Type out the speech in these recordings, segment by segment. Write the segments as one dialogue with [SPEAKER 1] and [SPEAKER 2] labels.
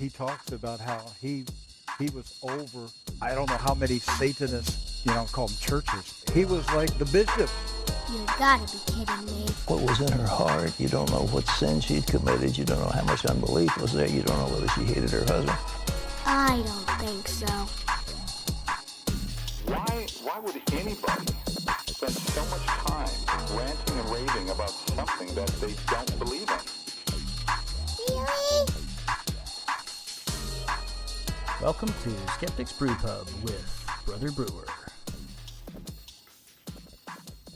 [SPEAKER 1] he talks about how he was over, I don't know how many Satanists, call them churches. He was like the bishop.
[SPEAKER 2] You gotta be kidding me.
[SPEAKER 3] What was in her heart? You don't know what sin she'd committed. You don't know how much unbelief was there. You don't know whether she hated her husband.
[SPEAKER 2] I don't think so.
[SPEAKER 4] Why would anybody spend so much time ranting and raving about something that they don't believe in?
[SPEAKER 2] Really?
[SPEAKER 5] Welcome to Skeptics Brewpub with Brother Brewer.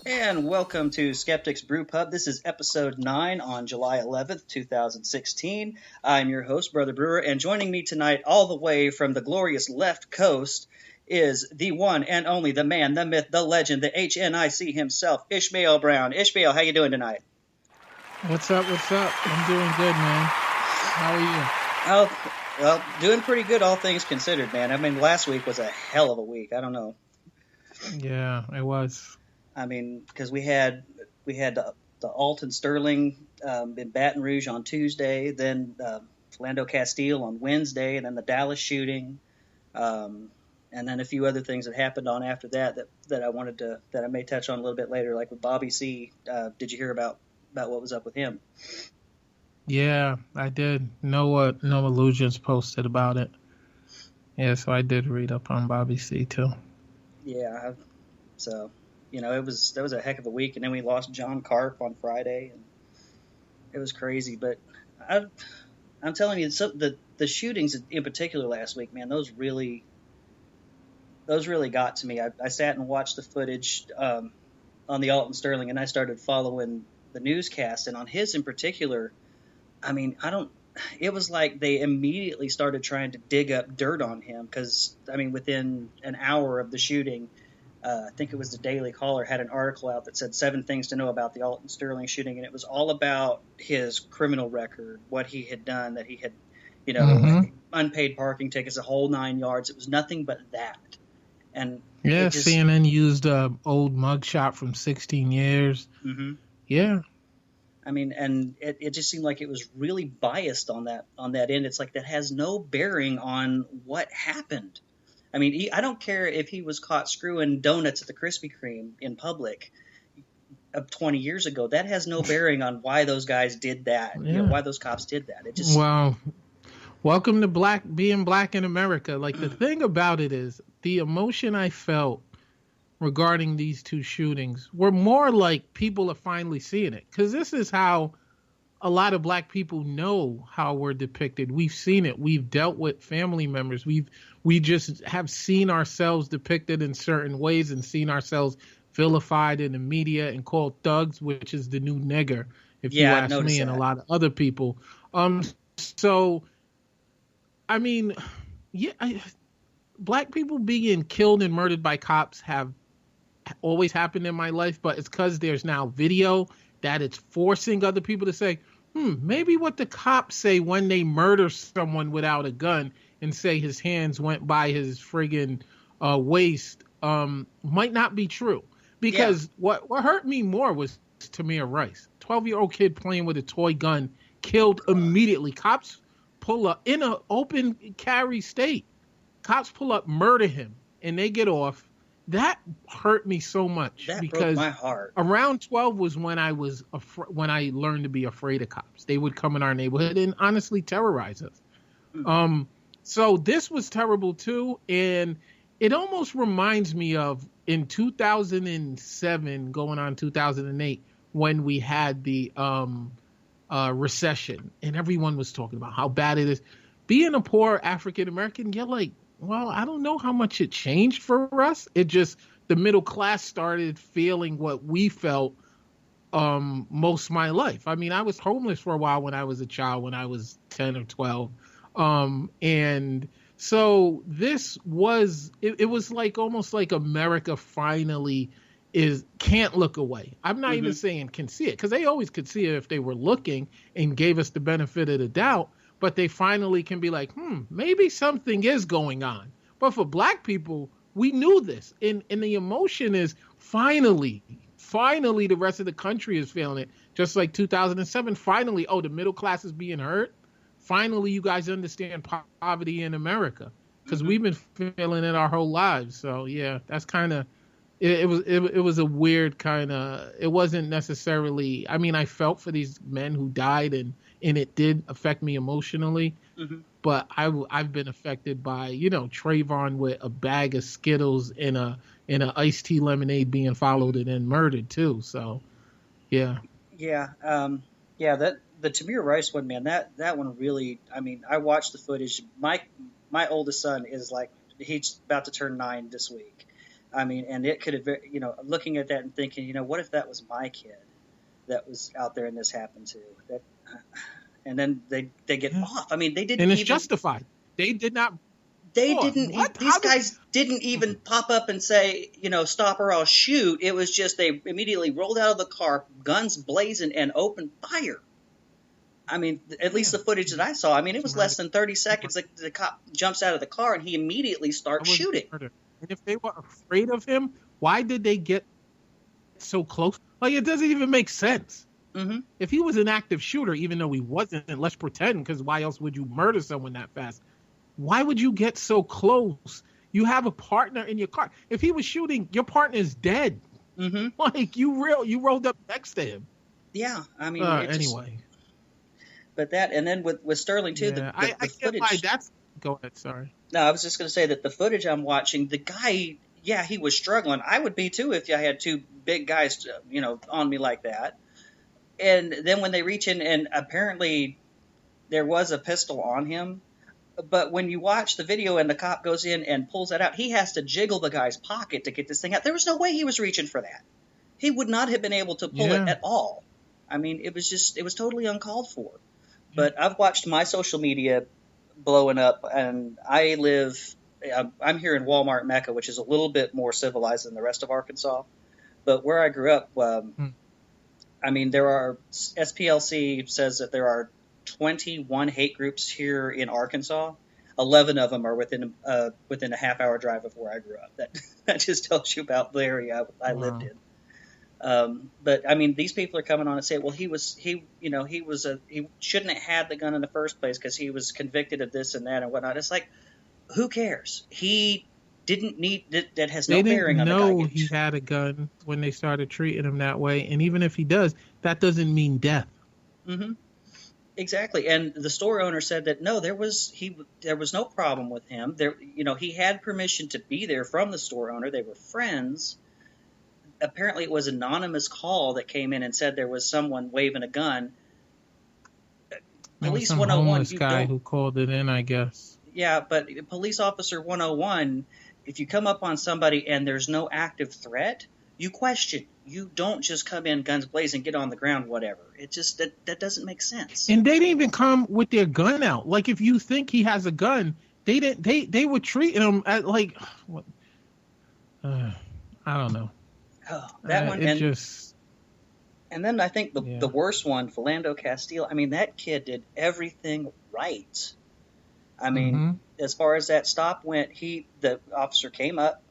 [SPEAKER 6] And welcome to Skeptics Brewpub. This is episode 9 on July 11th, 2016. I'm your host, Brother Brewer, and joining me tonight all the way from the glorious left coast is the one and only, the man, the myth, the legend, the HNIC himself, Ishmael Brown. Ishmael, how you doing tonight?
[SPEAKER 7] What's up? I'm doing good, man. How are you?
[SPEAKER 6] Oh, well, doing pretty good, all things considered, man. I mean, last week was a hell of a week. I don't know.
[SPEAKER 7] Yeah, it was.
[SPEAKER 6] I mean, because we had the Alton Sterling in Baton Rouge on Tuesday, then Philando Castile on Wednesday, and then the Dallas shooting, and then a few other things that happened on after that I may touch on a little bit later, like with Bobby C. Did you hear about what was up with him?
[SPEAKER 7] Yeah, I did. No Illusions posted about it. Yeah, so I did read up on Bobby C. too.
[SPEAKER 6] Yeah, so. That was a heck of a week, and then we lost John Karpf on Friday, and it was crazy. But I'm telling you, the shootings in particular last week, man, those really got to me. I sat and watched the footage on the Alton Sterling, and I started following the newscast, and on his in particular, I mean, it was like they immediately started trying to dig up dirt on him because, I mean, within an hour of the shooting. I think it was the Daily Caller had an article out that said 7 things to know about the Alton Sterling shooting, and it was all about his criminal record, what he had done, that he had, unpaid parking tickets, a whole 9 yards. It was nothing but that. And
[SPEAKER 7] yeah, CNN used an old mugshot from 16 years. Mm-hmm. Yeah.
[SPEAKER 6] I mean, and it just seemed like it was really biased on that end. It's like that has no bearing on what happened. I mean, I don't care if he was caught screwing donuts at the Krispy Kreme in public 20 years ago. That has no bearing on why those guys did that.
[SPEAKER 7] Yeah.
[SPEAKER 6] Why those cops did that. It just
[SPEAKER 7] Well, welcome to being black in America. Like, the thing about it is the emotion I felt regarding these 2 shootings were more like people are finally seeing it, because this is how a lot of black people know how we're depicted. We've seen it. We've dealt with family members. We just have seen ourselves depicted in certain ways and seen ourselves vilified in the media and called thugs, which is the new nigger, if you ask me, and a lot of other people. So, I mean, yeah, black people being killed and murdered by cops have always happened in my life, but it's because there's now video that it's forcing other people to say, maybe what the cops say when they murder someone without a gun and say his hands went by his friggin' waist might not be true. Because what hurt me more was Tamir Rice, 12-year-old kid playing with a toy gun, killed immediately. Cops pull up in an open carry state. Cops pull up, murder him, and they get off. That hurt me so much because
[SPEAKER 6] broke my heart.
[SPEAKER 7] Around 12 was when I was when I learned to be afraid of cops. They would come in our neighborhood and honestly terrorize us. Mm-hmm. So this was terrible too, and it almost reminds me of in 2007, going on 2008, when we had the recession, and everyone was talking about how bad it is. Being a poor African American, you're like, well, I don't know how much it changed for us. It just, the middle class started feeling what we felt most of my life. I mean, I was homeless for a while when I was a child, when I was 10 or 12. And so this was, it was like almost like America finally can't look away. I'm not even saying can see it, because they always could see it if they were looking and gave us the benefit of the doubt. But they finally can be like, maybe something is going on. But for black people, we knew this. And the emotion is finally the rest of the country is feeling it. Just like 2007, finally, the middle class is being hurt. finally you guys understand poverty in America, because we've been feeling it our whole lives. So yeah, that's kind of it was a weird kind of. It wasn't necessarily. I mean, I felt for these men who died, and it did affect me emotionally. But I've been affected by, you know, Trayvon with a bag of Skittles in a iced tea lemonade being followed and then murdered too. So yeah.
[SPEAKER 6] Yeah. That the Tamir Rice one, man, that one really. I mean, I watched the footage. My oldest son is like, he's about to turn 9 this week. I mean, and it could have, you know, looking at that and thinking, you know, what if that was my kid that was out there and this happened to? That, and then they get off. I mean, they didn't.
[SPEAKER 7] And it's
[SPEAKER 6] even,
[SPEAKER 7] justified. They did not.
[SPEAKER 6] They didn't.
[SPEAKER 7] What?
[SPEAKER 6] These guys didn't even pop up and say, you know, stop or I'll shoot. It was just they immediately rolled out of the car, guns blazing, and opened fire. I mean, at least the footage that I saw. I mean, it was less than 30 seconds. Like the cop jumps out of the car and he immediately starts shooting.
[SPEAKER 7] And if they were afraid of him, why did they get so close? Like, it doesn't even make sense. If he was an active shooter, even though he wasn't, let's pretend, because why else would you murder someone that fast? Why would you get so close? You have a partner in your car. If he was shooting, your partner is dead. Like, you rolled up next to him.
[SPEAKER 6] Yeah, I mean,
[SPEAKER 7] anyway.
[SPEAKER 6] But that, and then with Sterling too, the
[SPEAKER 7] I
[SPEAKER 6] footage.
[SPEAKER 7] Why that's. Go ahead. Sorry.
[SPEAKER 6] No, I was just going to say that the footage I'm watching, the guy, yeah, he was struggling. I would be too if I had two big guys, you know, on me like that. And then when they reach in, and apparently there was a pistol on him, but when you watch the video and the cop goes in and pulls that out, he has to jiggle the guy's pocket to get this thing out. There was no way he was reaching for that. He would not have been able to pull it at all. I mean, it was totally uncalled for. But I've watched my social media blowing up, and I'm here in Walmart Mecca, which is a little bit more civilized than the rest of Arkansas. But where I grew up, I mean, SPLC says that there are 21 hate groups here in Arkansas. 11 of them are within a half-hour drive of where I grew up. That just tells you about the area I lived in. But I mean, these people are coming on and saying, well, he shouldn't have had the gun in the first place because he was convicted of this and that and whatnot. It's like, who cares? He didn't need that has no bearing on the guy.
[SPEAKER 7] They didn't know he had a gun when they started treating him that way, and even if he does, that doesn't mean death.
[SPEAKER 6] Exactly. And the store owner said that no, there was no problem with him. He had permission to be there from the store owner. They were friends. Apparently it was an anonymous call that came in and said there was someone waving a gun. Police 101.
[SPEAKER 7] Homeless guy who called it in, I guess.
[SPEAKER 6] Yeah, but Police Officer 101, if you come up on somebody and there's no active threat, you question. You don't just come in guns blazing, get on the ground, whatever. It just that doesn't make sense.
[SPEAKER 7] And they didn't even come with their gun out. Like, if you think he has a gun, they didn't. They were treating him like what? I don't know.
[SPEAKER 6] Oh, that one. And then I think the worst one, Philando Castile. I mean, that kid did everything right. I mean, as far as that stop went, the officer came up.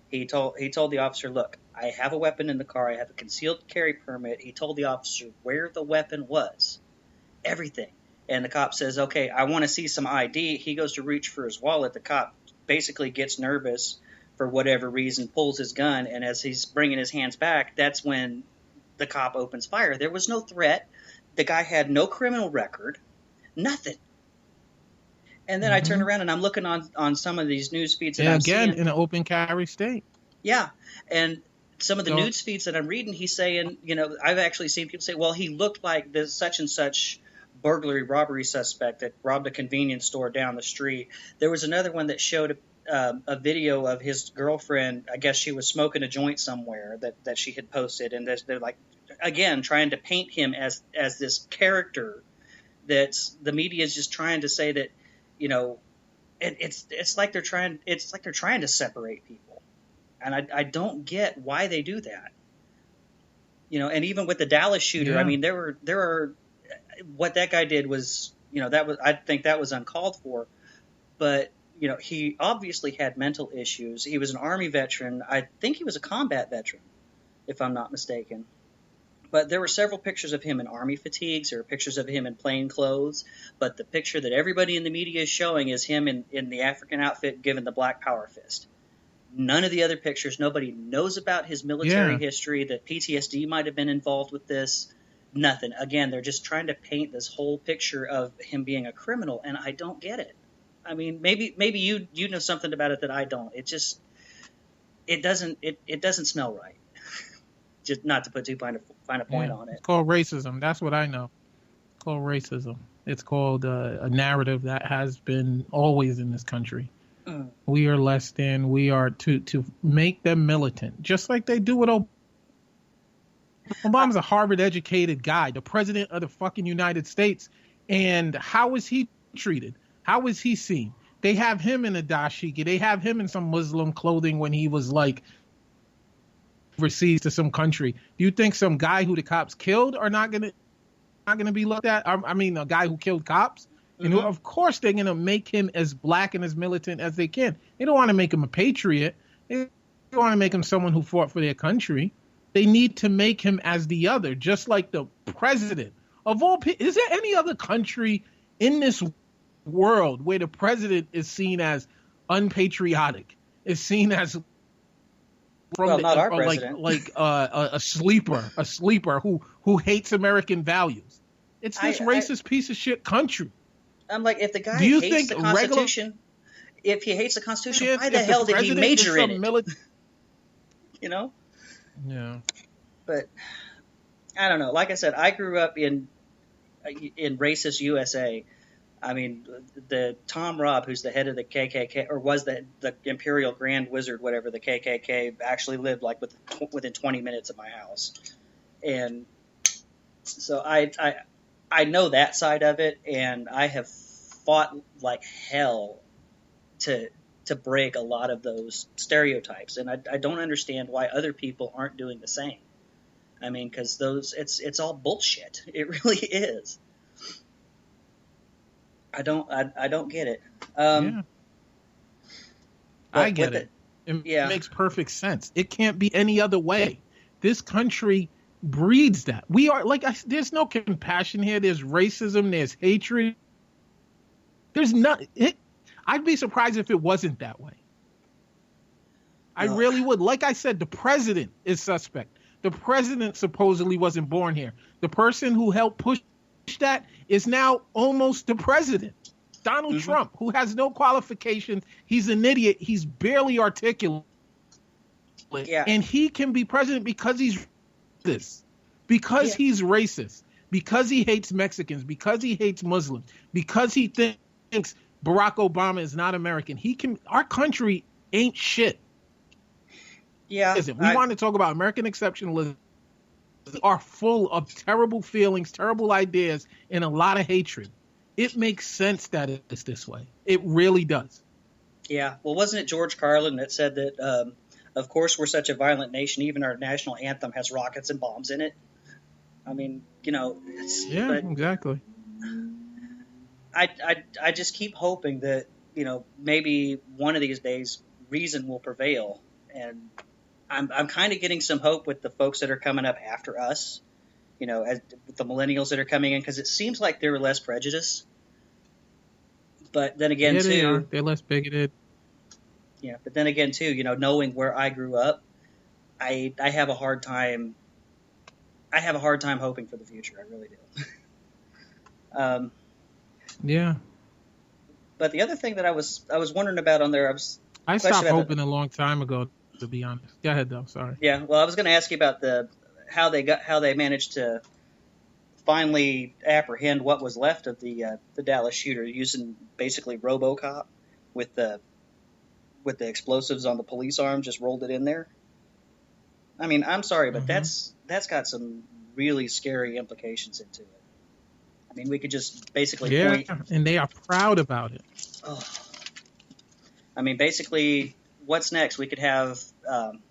[SPEAKER 6] He told the officer, "Look, I have a weapon in the car. I have a concealed carry permit." He told the officer where the weapon was, everything. And the cop says, "Okay, I want to see some ID." He goes to reach for his wallet. The cop basically gets nervous for whatever reason, pulls his gun, and as he's bringing his hands back, that's when the cop opens fire. There was no threat. The guy had no criminal record, nothing. And then I turn around and I'm looking on some of these news feeds. And I'm
[SPEAKER 7] again,
[SPEAKER 6] seeing,
[SPEAKER 7] in an open carry state.
[SPEAKER 6] Yeah, and some of the news feeds that I'm reading, he's saying, I've actually seen people say, well, he looked like this such and such burglary robbery suspect that robbed a convenience store down the street. There was another one that showed a video of his girlfriend. I guess she was smoking a joint somewhere that she had posted, and they're like, again, trying to paint him as this character that the media is just trying to say that, it's like they're trying to separate people, and I don't get why they do that. And even with the Dallas shooter, I mean, there are what that guy did was, I think that was uncalled for, but. He obviously had mental issues. He was an Army veteran. I think he was a combat veteran, if I'm not mistaken. But there were several pictures of him in army fatigues. There were pictures of him in plain clothes. But the picture that everybody in the media is showing is him in the African outfit given the black power fist. None of the other pictures, nobody knows about his military history, that PTSD might have been involved with this. Nothing. Again, they're just trying to paint this whole picture of him being a criminal, and I don't get it. I mean, maybe you know something about it that I don't. It doesn't smell right. Just not to put too fine a point on it.
[SPEAKER 7] It's called racism. That's what I know. It's called racism. It's called a narrative that has been always in this country. We are less than. We are to make them militant, just like they do with Obama. Obama's a Harvard-educated guy, the president of the fucking United States, and how is he treated? How is he seen? They have him in a dashiki. They have him in some Muslim clothing when he was like overseas to some country. Do you think some guy who the cops killed are not gonna be looked at? I mean, a guy who killed cops. And who, of course, they're going to make him as black and as militant as they can. They don't want to make him a patriot. They want to make him someone who fought for their country. They need to make him as the other, just like the president of all people. Is there any other country in this world where the president is seen as unpatriotic, is seen as
[SPEAKER 6] not our president.
[SPEAKER 7] like a sleeper who hates American values? It's this racist piece of shit country.
[SPEAKER 6] I'm like, if the guy hates the Constitution, if he hates the Constitution, why the hell did he major in it? You know?
[SPEAKER 7] Yeah.
[SPEAKER 6] But I don't know. Like I said, I grew up in racist USA. I mean, the Tom Robb, who's the head of the KKK, or was the Imperial Grand Wizard, whatever, the KKK, actually lived like within 20 minutes of my house. And so I know that side of it, and I have fought like hell to break a lot of those stereotypes, and I don't understand why other people aren't doing the same. I mean, because it's all bullshit. It really is. I don't get it.
[SPEAKER 7] I get it. It makes perfect sense. It can't be any other way. This country breeds that. We are there's no compassion here. There's racism. There's hatred. There's not. I'd be surprised if it wasn't that way. I really would. Like I said, the president is suspect. The president supposedly wasn't born here. The person who helped push that is now almost the president. Donald Trump, who has no qualifications. He's an idiot. He's barely articulate.
[SPEAKER 6] Yeah.
[SPEAKER 7] And he can be president because he's this. Because he's racist. Because he hates Mexicans. Because he hates Muslims. Because he thinks Barack Obama is not American. Our country ain't shit.
[SPEAKER 6] Yeah.
[SPEAKER 7] Listen, we want to talk about American exceptionalism. Are full of terrible feelings, terrible ideas, and a lot of hatred. It makes sense that it's this way. It really does.
[SPEAKER 6] Yeah. Well, wasn't it George Carlin that said that, of course, we're such a violent nation, even our national anthem has rockets and bombs in it? I mean,
[SPEAKER 7] exactly.
[SPEAKER 6] I just keep hoping that, maybe one of these days reason will prevail. And I'm kind of getting some hope with the folks that are coming up after us, as with the millennials that are coming in, because it seems like they're less prejudiced. But then again,
[SPEAKER 7] they're less bigoted.
[SPEAKER 6] Yeah, but then again, too, knowing where I grew up, I have a hard time. I have a hard time hoping for the future. I really do.
[SPEAKER 7] Yeah.
[SPEAKER 6] But the other thing that I was wondering about on there,
[SPEAKER 7] I stopped hoping a long time ago, to be honest. Go ahead, though. Sorry.
[SPEAKER 6] Yeah. Well, I was going to ask you about how they managed to finally apprehend what was left of the Dallas shooter using basically RoboCop with the explosives on the police arm, just rolled it in there. I mean, I'm sorry, but that's got some really scary implications into it. I mean, we could just basically point.
[SPEAKER 7] And they are proud about it.
[SPEAKER 6] Oh. I mean, basically, what's next? We could have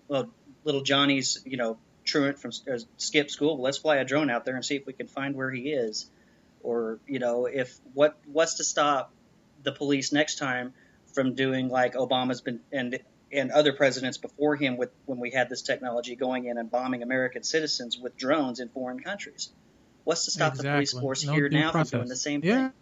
[SPEAKER 6] little Johnny's, truant from skip school. Let's fly a drone out there and see if we can find where he is, or if what's to stop the police next time from doing like Obama's been and and other presidents before him when we had this technology going in and bombing American citizens with drones in foreign countries. What's to stop the police
[SPEAKER 7] Exactly.
[SPEAKER 6] force
[SPEAKER 7] No
[SPEAKER 6] here
[SPEAKER 7] due
[SPEAKER 6] now
[SPEAKER 7] process.
[SPEAKER 6] from doing the same
[SPEAKER 7] Yeah.
[SPEAKER 6] thing?